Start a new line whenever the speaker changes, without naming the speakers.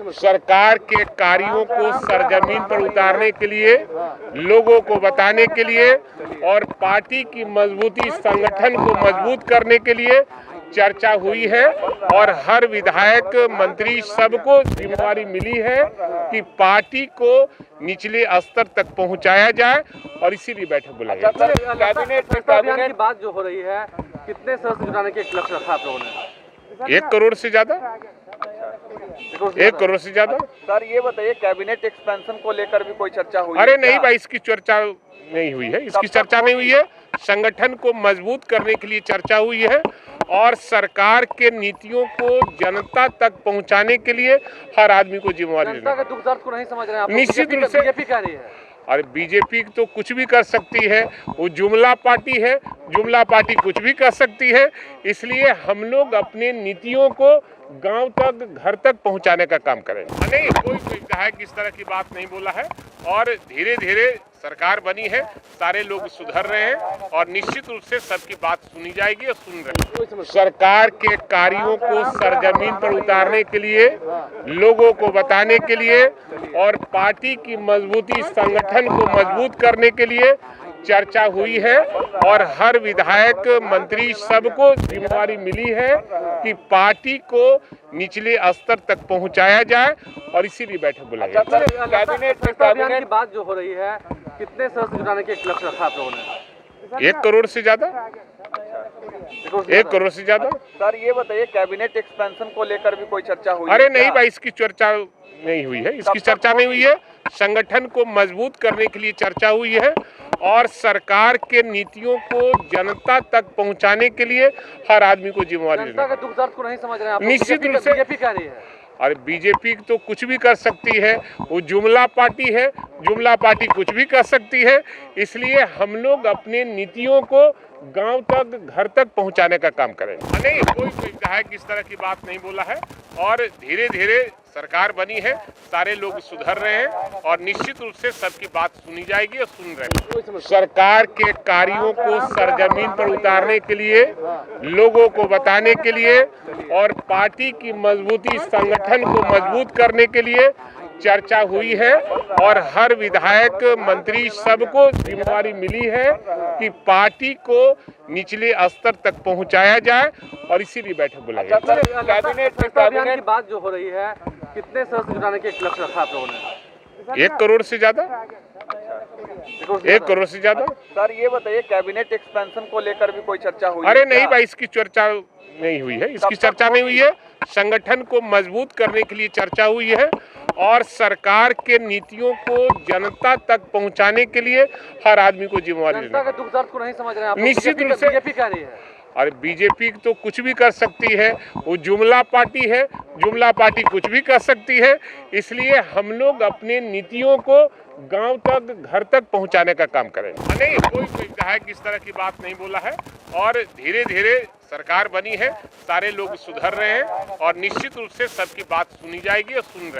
सरकार के कार्यों को सरजमीन पर उतारने के लिए, लोगों को बताने के लिए और पार्टी की मजबूती, संगठन को मजबूत करने के लिए चर्चा हुई है। और हर विधायक, मंत्री, सबको जिम्मेदारी मिली है कि पार्टी को निचले स्तर तक पहुंचाया जाए और इसीलिए बैठक बुलाई है।
कैबिनेट की बात जो हो रही है, कितने सदस्य जुटाने के लक्ष्य रखा आप लोगों ने?
1 करोड़ से ज्यादा। 1 करोड़ से ज्यादा।
सर ये बताइए, कैबिनेट एक्सपेंशन को लेकर भी कोई चर्चा हुई?
अरे नहीं भाई, इसकी चर्चा नहीं हुई है, इसकी चर्चा नहीं हुई है। संगठन को मजबूत करने के लिए चर्चा हुई है और सरकार के नीतियों को जनता तक पहुंचाने के लिए हर आदमी को जिम्मेवारी
जनता के दुख दर्द को नहीं समझ रहे हैं आप?
निश्चित रूप से
बीजेपी कह रही है।
और बीजेपी तो कुछ भी कर सकती है, वो जुमला पार्टी है, जुमला पार्टी कुछ भी कर सकती है। इसलिए हम लोग अपने नीतियों को गांव तक, घर तक पहुंचाने का काम करेंगे। नहीं, कोई विधायक इस तरह की बात नहीं बोला है और धीरे धीरे सरकार बनी है, सारे लोग सुधर रहे हैं और निश्चित रूप से सबकी बात सुनी जाएगी और सुन रहे हैं। सरकार के कार्यों को सरजमीन पर उतारने के लिए, लोगों को बताने के लिए और पार्टी की मजबूती, संगठन को मजबूत करने के लिए चर्चा हुई है। और हर विधायक, मंत्री, सबको जिम्मेदारी मिली है कि पार्टी को निचले स्तर तक पहुंचाया जाए और इसीलिए बैठक बुलाई है।
कैबिनेट की बात जो हो रही है, कितने सदस्य जुटाने के लक्ष्य रखा आप लोगों ने?
1 करोड़ से ज्यादा। 1 करोड़ से ज्यादा।
सर ये बताइए, कैबिनेट एक्सपेंशन को लेकर भी कोई चर्चा हुई?
अरे नहीं भाई, इसकी चर्चा नहीं हुई है, इसकी चर्चा नहीं हुई है। संगठन को मजबूत करने के लिए चर्चा हुई है और सरकार के नीतियों को जनता तक पहुंचाने के लिए हर आदमी को जिम्मेवारी
जनता के दुख दर्द को नहीं समझ रहे हैं आप?
निश्चित रूप से
बीजेपी कह रही है।
और बीजेपी तो कुछ भी कर सकती है, वो जुमला पार्टी है, जुमला पार्टी कुछ भी कर सकती है। इसलिए हम लोग अपने नीतियों को गांव तक, घर तक पहुंचाने का काम करेंगे। नहीं, कोई विधायक इस तरह की बात नहीं बोला है और धीरे धीरे सरकार बनी है, सारे लोग सुधर रहे हैं और निश्चित रूप से सबकी बात सुनी जाएगी और सुन रहे हैं। सरकार के कार्यों को सरजमीन पर उतारने के लिए, लोगों को बताने के लिए और पार्टी की मजबूती, संगठन को मजबूत करने के लिए चर्चा हुई है। और हर विधायक, मंत्री, सबको जिम्मेदारी मिली है कि पार्टी को निचले स्तर तक पहुंचाया जाए और इसीलिए बैठक बुलाई है।
कैबिनेट की बात जो हो रही है, कितने सदस्य जुटाने के लक्ष्य रखा आप लोगों ने?
1 करोड़ से ज्यादा। 1 करोड़ से ज्यादा।
सर ये बताइए, कैबिनेट एक्सपेंशन को लेकर भी कोई चर्चा हुई?
अरे नहीं भाई, इसकी चर्चा नहीं हुई है, इसकी चर्चा नहीं हुई है। संगठन को मजबूत करने के लिए चर्चा हुई है और सरकार के नीतियों को जनता तक पहुंचाने के लिए हर आदमी को जिम्मेवारी
जनता के दुख दर्द को नहीं समझ रहे हैं आप?
निश्चित रूप से
बीजेपी कह रही है।
और बीजेपी तो कुछ भी कर सकती है, वो जुमला पार्टी है, जुमला पार्टी कुछ भी कर सकती है। इसलिए हम लोग अपने नीतियों को गांव तक, घर तक पहुंचाने का काम करेंगे। नहीं, कोई विधायक इस तरह की बात नहीं बोला है और धीरे धीरे सरकार बनी है, सारे लोग सुधर रहे हैं और निश्चित रूप से सबकी बात सुनी जाएगी और सुन रहे हैं।